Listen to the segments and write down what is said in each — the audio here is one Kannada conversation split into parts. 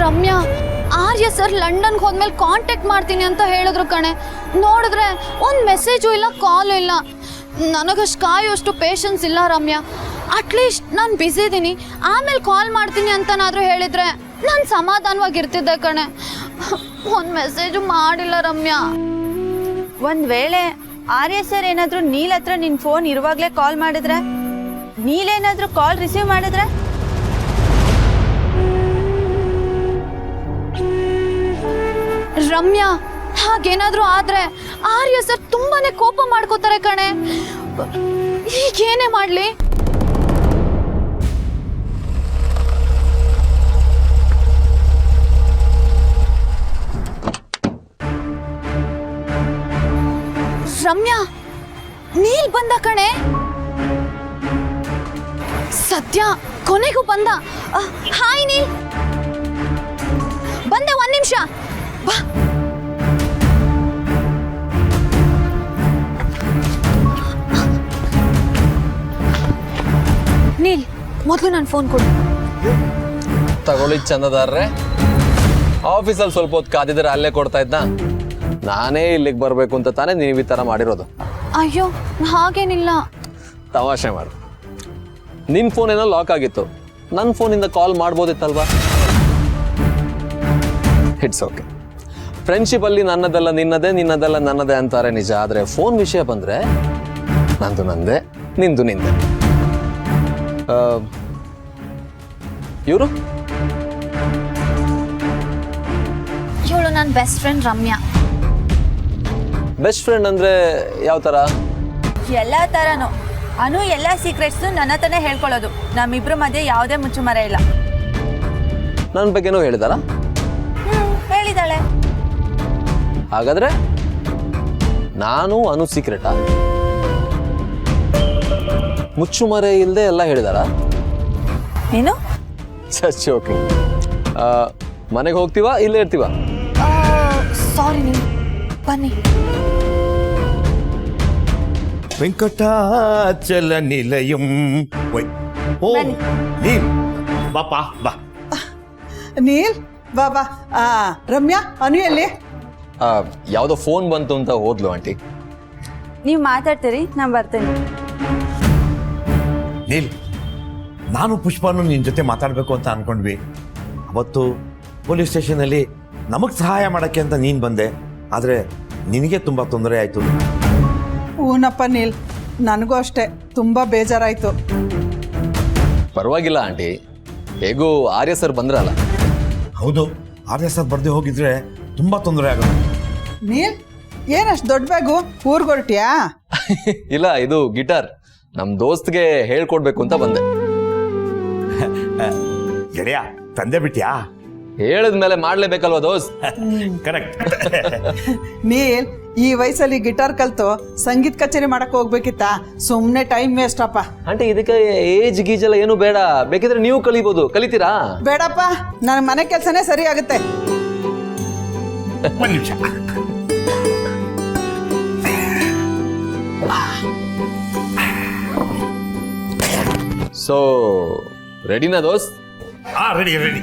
ರಮ್ಯಾ, ಆರ್ಯ ಸರ್ ಲಂಡನ್ಗೆ ಹೋದ್ಮೇಲೆ ಕಾಂಟ್ಯಾಕ್ಟ್ ಮಾಡ್ತೀನಿ ಅಂತ ಹೇಳಿದ್ರು ಕಣೆ. ನೋಡಿದ್ರೆ ಒಂದು ಮೆಸೇಜು ಇಲ್ಲ, ಕಾಲು ಇಲ್ಲ. ನನಗಷ್ಟು ಕಾಯೋಷ್ಟು ಪೇಷನ್ಸ್ ಇಲ್ಲ ರಮ್ಯಾ. ಅಟ್ಲೀಸ್ಟ್ ನಾನು ಬ್ಯುಸಿ ಇದ್ದೀನಿ, ಆಮೇಲೆ ಕಾಲ್ ಮಾಡ್ತೀನಿ ಅಂತನಾದರೂ ಹೇಳಿದರೆ ನಾನು ಸಮಾಧಾನವಾಗಿರ್ತಿದ್ದೆ ಕಣೆ. ಒಂದು ಮೆಸೇಜು ಮಾಡಿಲ್ಲ ರಮ್ಯಾ. ಒಂದು ವೇಳೆ ಆರ್ಯ ಸರ್ ಏನಾದರೂ ನೀಲ್ ಹತ್ರ ನಿನ್ನ ಫೋನ್ ಇರುವಾಗಲೇ ಕಾಲ್ ಮಾಡಿದ್ರೆ, ನೀಲೇನಾದರೂ ಕಾಲ್ ರಿಸೀವ್ ಮಾಡಿದ್ರೆ? ರಮ್ಯಾ, ಹಾಗೇನಾದ್ರೂ ಆದ್ರೆ ಆರ್ಯ ಸರ್ ತುಂಬಾನೇ ಕೋಪ ಮಾಡ್ಕೋತಾರೆ ಕಣೆ. ಈಗೇನೇ ಮಾಡ್ಲಿ? ರಮ್ಯಾ, ನೀಲ್ ಬಂದ ಕಣೆ. ಸದ್ಯ ಕೊನೆಗೂ ಬಂದ. ಹಾಯ್ ನೀಲ್, ಬಂದೆ, ಒಂದ್ ನಿಮಿಷ ಬಾ. ನೀಲ್, ಮೊದಲು ನಾನು ಫೋನ್ ಕೊಡು. ತಗೊಳ್ಳಿ ಚಂದದಾರ್ರೆ. ಆಫೀಸಲ್ಲಿ ಸ್ವಲ್ಪ ಹೊತ್ತು ಕಾದಿದ್ರೆ ಅಲ್ಲೇ ಕೊಡ್ತಾ ಇದ್ದ. ನಾನೇ ಇಲ್ಲಿಗೆ ಬರಬೇಕು ಅಂತ ತಾನೇ ನೀವು ಈ ಥರ ಮಾಡಿರೋದು. ಅಯ್ಯೋ, ಹಾಗೇನಿಲ್ಲ. ತಮಾಷೆ ಮಾಡು. ನಿನ್ನ ಫೋನ್ ಏನೋ ಲಾಕ್ ಆಗಿತ್ತು, ನನ್ನ ಫೋನಿಂದ ಕಾಲ್ ಮಾಡ್ಬೋದಿತ್ತಲ್ವಾ? It's okay. ಫ್ರೆಂಡ್ಶಿಪ್ಪಲ್ಲಿ ನನ್ನದೆಲ್ಲ ನಿನ್ನದೇ, ನಿನ್ನದೆಲ್ಲ ನನ್ನದೇ ಅಂತಾರೆ ನಿಜ. ಆದರೆ ಫೋನ್ ವಿಷಯ ಬಂದರೆ ನಂದು ನಂದೇ, ನಿಂದು ನಿಂದೆ. ಇವರು ಇವಳು ನನ್ನ best friend Ramya. Best friend ಅಂದರೆ ಯಾವ ಥರ? ಎಲ್ಲ ಥರನೂ. ಅನು ಎಲ್ಲ ಸೀಕ್ರೆಟ್ಸು ನನ್ನ ಹತ್ರನೇ ಹೇಳ್ಕೊಳ್ಳೋದು. ನಮ್ಮಿಬ್ರ ಮಧ್ಯೆ ಯಾವುದೇ ಮುಚ್ಚುಮರೆ ಇಲ್ಲ. ನನ್ನ ಬಗ್ಗೆನೂ ಹೇಳಿದಾರಾ? ಹೇಳಿದಾಳೆ. ಹಾಗಾದರೆ ನಾನು ಅನು ಸೀಕ್ರೆಟಾ? ಮುಚ್ಚುಮರೆ ಇಲ್ಲದೆ ಎಲ್ಲ ಹೇಳಿದಾರಾ? ನೀನು ಸಚ್ ಓಕೆ. ಮನೆಗೆ ಹೋಗ್ತೀವಾ, ಇಲ್ಲೇ ಇರ್ತೀವಾ? ಸಾರಿ ನೀಲ್, ಬನ್ನಿ. ವೆಂಕಟಾಚಲ ನಿಲಯಂ. ಓ ನೀಲ್, ಬಾಪಾ ಬಾ. ನೀಲ್ ಬಾಬಾ. ರಮ್ಯಾ, ಅನು ಎಲ್ಲಿ? ಯಾವುದೋ ಫೋನ್ ಬಂತು ಅಂತ ಹೋದ್ಲು ಆಂಟಿ. ನೀವು ಮಾತಾಡ್ತೀರಿ, ನಾನು ಬರ್ತೇನೆ. ನೀಲ್, ನಾನು ಪುಷ್ಪನು ನಿನ್ನ ಜೊತೆ ಮಾತಾಡಬೇಕು ಅಂತ ಅನ್ಕೊಂಡ್ವಿ. ಅವತ್ತು ಪೊಲೀಸ್ ಸ್ಟೇಷನಲ್ಲಿ ನಮಗೆ ಸಹಾಯ ಮಾಡೋಕ್ಕೆ ಅಂತ ನೀನು ಬಂದೆ. ಆದರೆ ನಿನಗೆ ತುಂಬ ತೊಂದರೆ ಆಯಿತು. ಊನಪ್ಪ ನೀಲ್, ನನಗೂ ಅಷ್ಟೇ ತುಂಬ ಬೇಜಾರಾಯಿತು. ಪರವಾಗಿಲ್ಲ ಆಂಟಿ, ಹೇಗೂ ಆರ್ಯ ಸರ್ ಬಂದ್ರಲ್ಲ. ಹೌದು, ಆರ್ಯ ಸರ್ ಬರ್ದೇ ಹೋಗಿದ್ರೆ ತುಂಬ ತೊಂದರೆ ಆಗೋದು. ನೀಲ್, ಏನಷ್ಟು ದೊಡ್ಡ ಬ್ಯಾಗು? ಊರಿಗೆ ಹೊರಟಿಯಾ? ಇಲ್ಲ, ಇದು ಗಿಟಾರ್ ನಮ್ಮ ದೋಸ್ತ್ಗೆ ಹೇಳ್ಕೊಡ್ಬೇಕು ಅಂತ ಬಂದೆ. ಗೆಳೆಯ, ತಂದೆ ಬಿಟ್ಯಾ? ಹೇಳಿದ್ಮೇಲೆ ಮಾಡ್ಲೇಬೇಕಲ್ವಾ ದೋಸ್ತ್? ಕರೆಕ್ಟ್. ನೀಲ್, ಈ ವಯಸ್ಸಲ್ಲಿ ಗಿಟಾರ್ ಕಲ್ತು ಸಂಗೀತ ಕಚೇರಿ ಮಾಡಕ್ಕೆ ಹೋಗ್ಬೇಕಿತ್ತಾ? ಸುಮ್ಮನೆ ಟೈಮ್ ವೇಸ್ಟ್ ಅಪ್ಪ. ಆಂಟಿ, ಇದಕ್ಕೆ ಏಜ್ ಗೀಜೆಲ್ಲ ಏನು ಬೇಡ. ಬೇಕಿದ್ರೆ ನೀವು ಕಲಿಬೋದು. ಕಲಿತೀರಾ? ಬೇಡಪ್ಪ, ನನ್ನ ಮನೆ ಕೆಲಸನೇ ಸರಿ ಆಗುತ್ತೆ. ಒಂದು ನಿಮಿಷ. ಸೊ ರೆಡಿನಾ ದೋಸ್ತ್? Ready ready.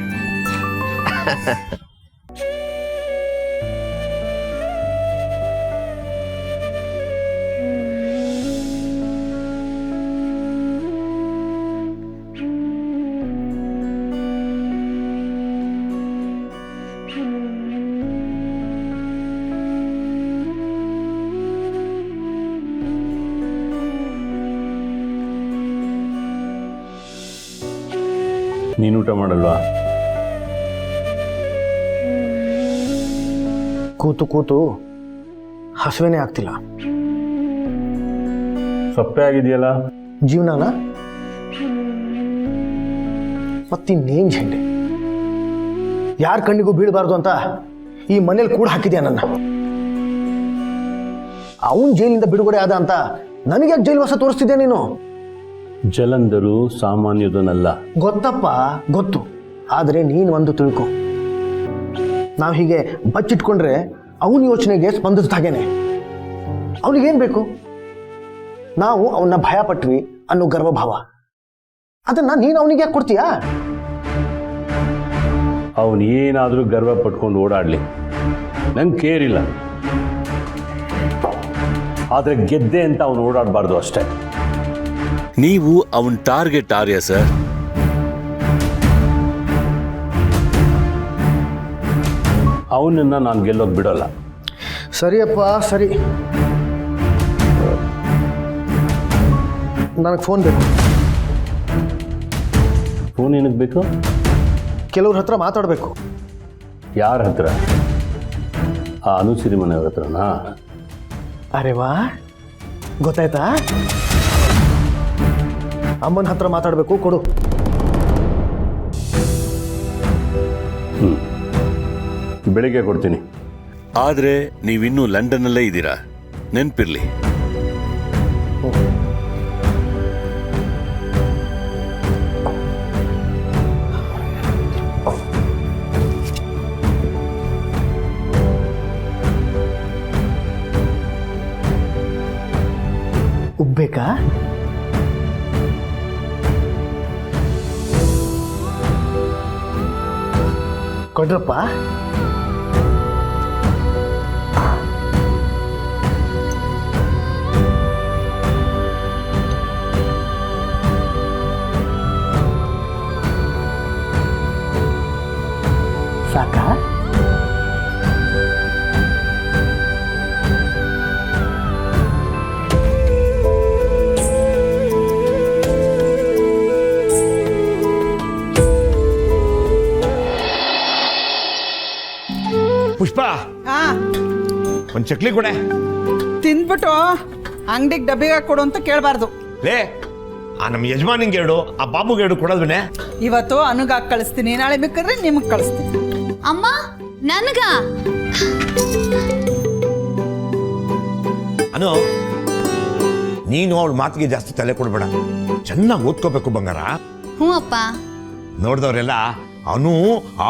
ನೀನು ಊಟ ಮಾಡಲ್ವಾ? ಕೂತು ಕೂತು ಹಸುವೇನೇ ಆಗ್ತಿಲ್ಲ. ಸಪ್ಪೆ ಆಗಿದೆಯಲ್ಲ ಜೀವನನ ಮತ್ತಿನ್ನೇನು ಝಂಡೆ. ಯಾರ ಕಣ್ಣಿಗೂ ಬೀಳಬಾರ್ದು ಅಂತ ಈ ಮನೇಲಿ ಕೂಡ ಹಾಕಿದ್ಯಾ ನನ್ನ. ಅವನ್ ಜೈಲಿಂದ ಬಿಡುಗಡೆ ಆದ ಅಂತ ನನಗೆ ಜೈಲು ವಾಸ ತೋರಿಸ್ತಿದ್ಯಾ ನೀನು? ಜಲಂಧರು ಸಾಮಾನ್ಯದನಲ್ಲ. ಗೊತ್ತಪ್ಪ, ಗೊತ್ತು. ಆದರೆ ನೀನು ಒಂದು ತಿಳ್ಕೊ, ನಾವು ಹೀಗೆ ಬಚ್ಚಿಟ್ಕೊಂಡ್ರೆ ಅವನ ಯೋಚನೆಗೆ ಸ್ಪಂದಿಸಿದ ಹಾಗೇನೆ. ಅವನಿಗೇನು ಬೇಕು? ನಾವು ಅವನ್ನ ಭಯ ಪಟ್ವಿ ಅನ್ನೋ ಗರ್ವಭಾವ. ಅದನ್ನ ನೀನು ಅವನಿಗೆ ಕೊಡ್ತೀಯಾ? ಅವನು ಏನಾದರೂ ಗರ್ವ ಪಟ್ಕೊಂಡು ಓಡಾಡಲಿ, ನಂಗೆ ಕೇರಿಲ್ಲ. ಆದರೆ ಗೆದ್ದೆ ಅಂತ ಅವನು ಓಡಾಡಬಾರ್ದು ಅಷ್ಟೇ. ನೀವು ಅವನ್ ಟಾರ್ಗೆಟ್ ಆರ್ಯ ಸರ್. ಅವನನ್ನು ನಾನು ಗೆಲ್ಲೋದು ಬಿಡೋಲ್ಲ. ಸರಿಯಪ್ಪ ಸರಿ, ನನಗೆ ಫೋನ್ ಬೇಕು. ಫೋನ್ ಏನಕ್ಕೆ ಬೇಕು? ಕೆಲವ್ರ ಹತ್ರ ಮಾತಾಡಬೇಕು. ಯಾರ ಹತ್ರ? ಆ ಅನುಸಿರಿ ಮನೆಯವ್ರ ಹತ್ರನಾ? ಅರೆ ವಾ, ಗೊತ್ತಾಯ್ತಾ? ಅಮ್ಮನ ಹತ್ರ ಮಾತಾಡಬೇಕು, ಕೊಡು. ಬೆಳಿಗ್ಗೆ ಕೊಡ್ತೀನಿ. ಆದ್ರೆ ನೀವಿನ್ನೂ ಲಂಡನ್ನಲ್ಲೇ ಇದ್ದೀರಾ, ನೆನ್ಪಿರ್ಲಿ. ಉಬ್ಬೇಕಾ? ಕೊಡ್ರಪ್ಪ. ಸಾಕಾ? ಪುಷ್ಪ, ಆ ಒಂದು ಚಕ್ಲಿ ಕೊಡೆ. ತಿಂದ್ಬಿಟ್ಟು ಅಂಗಡಿಗೆ ಡಬ್ಬಿಗೆ ಕೊಡು ಅಂತ ಕೇಳಬಾರ್ದು. ಲೇ, ಆ ನಮ್ಮ ಯಜಮಾನಿಗೆ ಎರಡು, ಆ ಬಾಬುಗೆ ಎರಡು ಕೊಡೋದ್ವೇ. ಇವತ್ತು ಅನುಗಾಗಿ ಕಳಿಸ್ತೀನಿ, ನಾಳೆ ಬೇಕಾದ್ರೆ ನಿಮಗೆ ಕಳಿಸ್ತೀನಿ. ಅಮ್ಮ ನನಗ ಅನು, ನೀನು ಅವಳ ಮಾತಿಗೆ ಜಾಸ್ತಿ ತಲೆ ಕೊಡ್ಬೇಡ. ಚೆನ್ನಾಗಿ ಓದ್ಕೋಬೇಕು ಬಂಗಾರ. ಹ್ಞೂ ಅಪ್ಪ. ನೋಡಿದವರೆಲ್ಲ ಅನು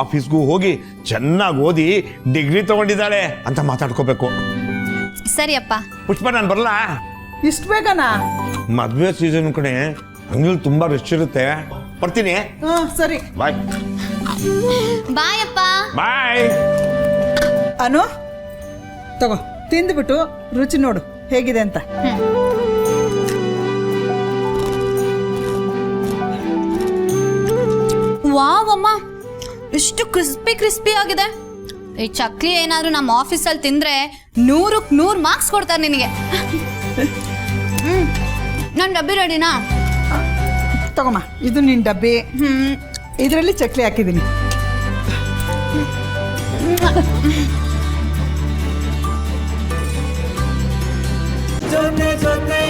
ಆಫೀಸ್ಗೂ ಹೋಗಿ ಚೆನ್ನಾಗಿ ಓದಿ ಡಿಗ್ರಿ ತಗೊಂಡಿದ್ದಾಳೆ ಅಂತ ಮಾತಾಡ್ಕೋಬೇಕು. ಸರಿ ಅಪ್ಪ. ಪುಷ್ಪ, ನಾನು ಬರಲಾ? ಇಷ್ಟು ಬೇಗನಾ? ಮದುವೆ ಸೀಸನ್ ಕಡೆ ಹಂಗಿಲ್ ತುಂಬಾ ರೆಸ್ಟ್ ಇರುತ್ತೆ. ಬರ್ತೀನಿ. ಸರಿ, ಬಾಯ್. ಬಾಯ್ ಅಪ್ಪ. ಬಾಯ್. ಅನು, ತಗೋ, ತಿಂದ್ಬಿಟ್ಟು ರುಚಿ ನೋಡು ಹೇಗಿದೆ ಅಂತ. ವಾವ್ ಅಮ್ಮ, ಇಷ್ಟು ಕ್ರಿಸ್ಪಿ ಕ್ರಿಸ್ಪಿ ಆಗಿದೆ. ಈ ಚಕ್ಲಿ ಏನಾದ್ರು ನಮ್ಮ ಆಫೀಸಲ್ಲಿ ತಿಂದ್ರೆ 100ಕ್ಕೆ 100 ಮಾರ್ಕ್ಸ್ ಕೊಡ್ತಾರೆ ನಿನಗೆ. ನನ್ನ ಡಬ್ಬಿ ರೆಡಿನಾ? ತಗೊಮ್ಮ, ಇದು ನಿನ್ನ ಡಬ್ಬಿ. ಇದರಲ್ಲಿ ಚಕ್ಲಿ ಹಾಕಿದ್ದೀನಿ. ಜೊತೆ ಜೊತೆ